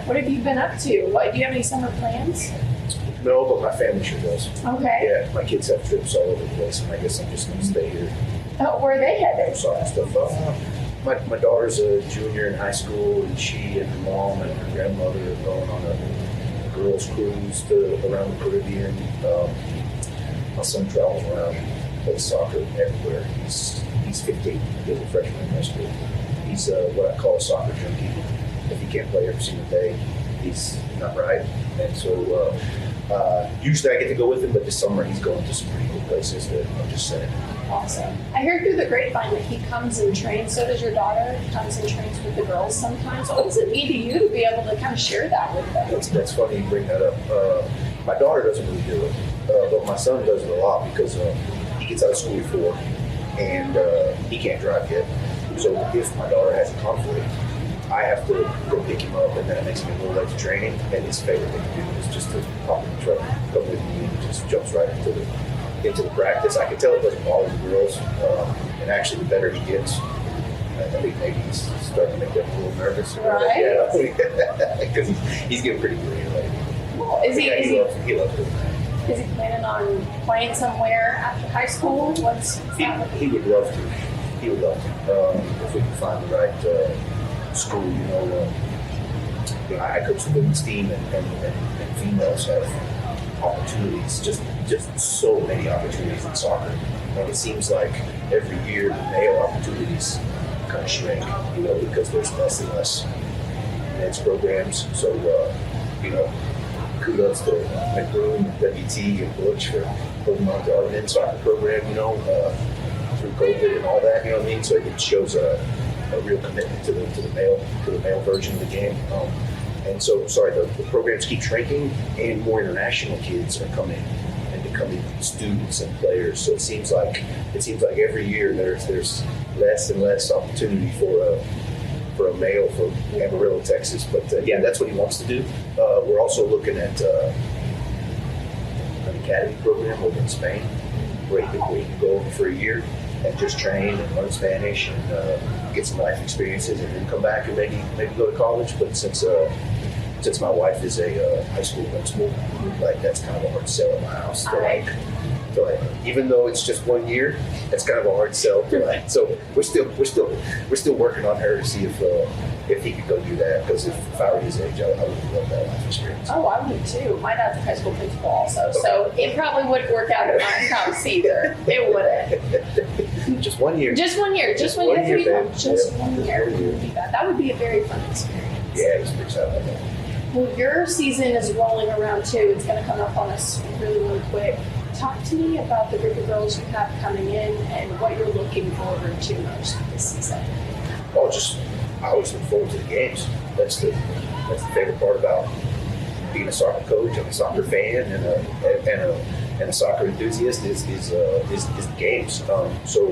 What have you been up to? Do you have any summer plans? No, but my family sure does. Okay. Yeah, my kids have trips all over the place, and I guess I'm just going to stay here. Oh, where are they headed? Soccer stuff. My daughter's a junior in high school, and she and her mom and her grandmother are going on a girls' cruise around the Caribbean. My son travels around, plays soccer everywhere. He's 15. He's a freshman in high school. He's what I call a soccer junkie. If he can't play every single day, he's not right. And so usually I get to go with him, but this summer he's going to some pretty cool places that I'm just saying. Awesome. I heard through the grapevine that he comes and trains. So does your daughter. Comes and trains with the girls sometimes. What does it mean to you to be able to kind of share that with them? That's funny you bring that up. My daughter doesn't really do it, but my son does it a lot because he gets out of school at 4 and he can't drive yet. So if my daughter has a conflict, I have to go pick him up, and that makes him a little late to training. And his favorite thing to do is just to hop in the truck, come with me, and just jumps right into the practice. I can tell it doesn't bother the girls, and actually the better he gets, I think maybe he's starting to make them a little nervous. Right. Yeah, because he's getting pretty good lately. Well, is he loves it. Is he planning on playing somewhere after high school? He would love to. He would love to. If we can find the right school, I coach the women's team, and females have opportunities, just so many opportunities in soccer. And it seems like every year the male opportunities kind of shrink, because there's less and less men's programs. So, kudos to McBroom and WT and Butch for holding on to our men's soccer program, through COVID and all that, what I mean? So it shows a real commitment to the male version of the game. And so, the programs keep shrinking, and more international kids are coming and becoming students and players. So it seems like every year there's less and less opportunity for a male from Amarillo, Texas. But that's what he wants to do. We're also looking at an academy program over in Spain, where he can go over for a year and just train and learn Spanish and get some life experiences, and then come back and maybe go to college. But since my wife is a high school principal, that's kind of a hard sell in my house. So even though it's just 1 year, it's kind of a hard sell. So we're still working on her to see if he could go do that. Because if I were his age, I would love that life experience. Oh, I would too. My dad's a high school principal also, so it probably wouldn't work out in my house either. It wouldn't. Just 1 year. Just 1 year. Just 1 year. Just 1 year, babe. Just 1 year. That would be a very fun experience. Yeah, he's pretty excited about that. Well, your season is rolling around too. It's going to come up on us really, really quick. Talk to me about the group of girls you have coming in and what you're looking forward to most this season. Oh, I always look forward to the games. That's the favorite part about being a soccer coach and a soccer fan and a soccer enthusiast is the games. So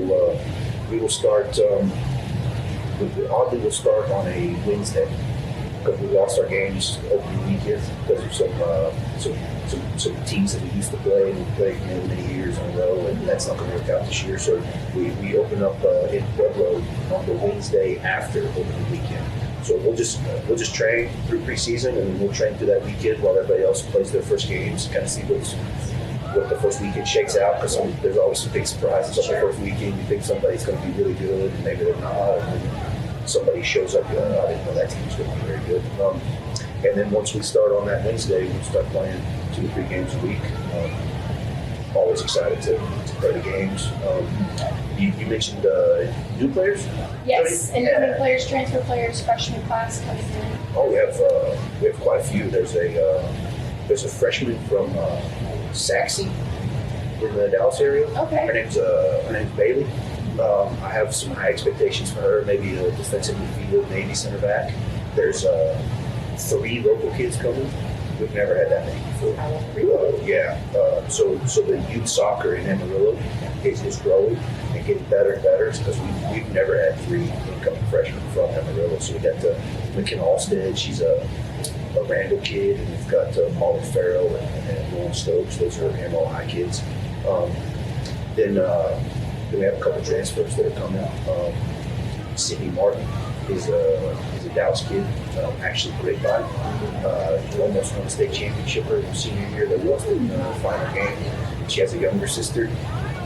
we will start. Oddly, we'll start on a Wednesday, because we lost our games opening weekend because of some teams that we used to play, and we played many years in a row, and that's not going to work out this year. So we open up in Pueblo on the Wednesday after opening weekend. So we'll just train through preseason, and we'll train through that weekend while everybody else plays their first games, kind of see what the first weekend shakes out, because there's always some big surprises on the first weekend. You think somebody's going to be really good, and maybe they're not, and then somebody shows up, I didn't know that team's going to be very good. And then once we start on that Wednesday, we'll start playing 2 or 3 games a week. Always excited to play the games. You mentioned new players? Yes, incoming players, transfer players, freshman class coming in. Oh, we have quite a few. There's a freshman from Saxe in the Dallas area. Okay. Her name's Bailey. I have some high expectations for her. Maybe a defensive midfielder, maybe center back. There's 3 local kids coming. We've never had that many before. So the youth soccer in Amarillo is growing and getting better and better, because we've never had 3 incoming freshmen from Amarillo. So we got McKenna Alstead, she's a Randall kid, and we've got Molly Farrell and Lauren Stokes. Those are MOI kids. Then we have a couple transfers that are coming. Sydney Martin is a Dallas kid, actually grapevine. Almost won a state championship her senior year. They lost in the final game. She has a younger sister.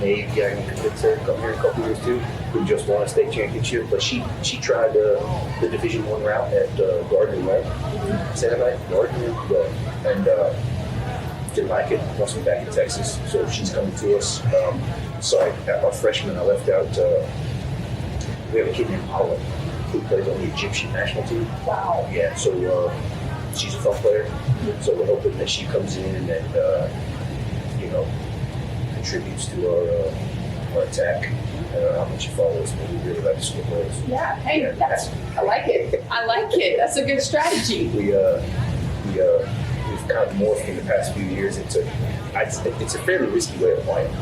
Maybe I can convince her to come here in a couple years too, who just won a state championship. But she tried the Division I route at Gardner Webb. Say that right? Gardner Webb. And didn't like it. Wants me back in Texas. So she's coming to us. Sorry, our freshman I left out. We have a kid named Holland who plays on the Egyptian national team. Wow. Yeah, so she's a fun player. So we're hoping that she comes in and, contributes to our attack. I don't know how much you follow us, but we really like to score goals. Yeah, hey, I like it. I like it. That's a good strategy. We've kind of morphed in the past few years into, it's a fairly risky way of playing,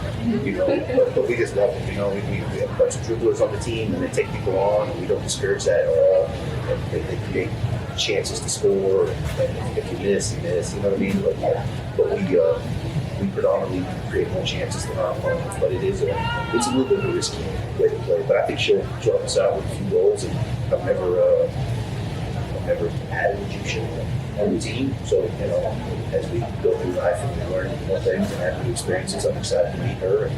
but we just love it. We have a bunch of dribblers on the team and they take people on, and we don't discourage that at all. And they create chances to score, and if you miss, you miss, you know what I mean? But we predominantly create more chances than our opponents, but it's a little bit of a risky way to play. But I think she'll help us out with a few goals, and I've never had an Egyptian on the team. So, as we go through life and we learn more things and have new experiences, I'm excited to meet her and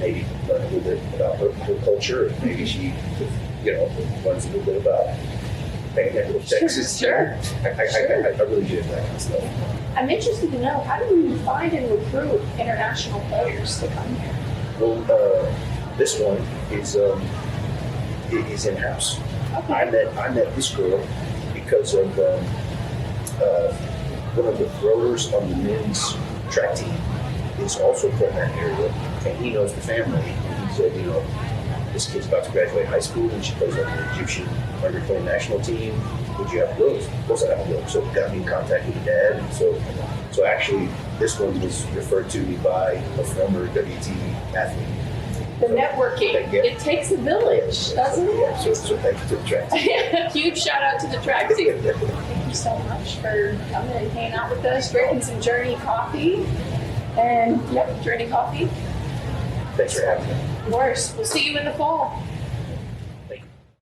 maybe learn a little bit about her culture, and maybe she, learns a little bit about Panhandle of Texas. Sure. I really get that kind of stuff. I'm interested to know, how do you find and recruit international players to come here? Well, this one is in-house. Okay. I met this girl because of one of the throwers on the men's track team is also from that area, and he knows the family. And he said, this kid's about to graduate high school and she plays on the Egyptian under 20 national team. Would you have gloves? Of course I have gloves. So got me in contact with the dad. And so actually this one was referred to me by a former WT athlete. The networking. It takes a village, doesn't it? Yeah, so thank you to the track team. Huge shout out to the track team. Thank you so much for coming and hanging out with us, drinking some Journey coffee. And Journey coffee. Thanks for having me. Of course. We'll see you in the fall.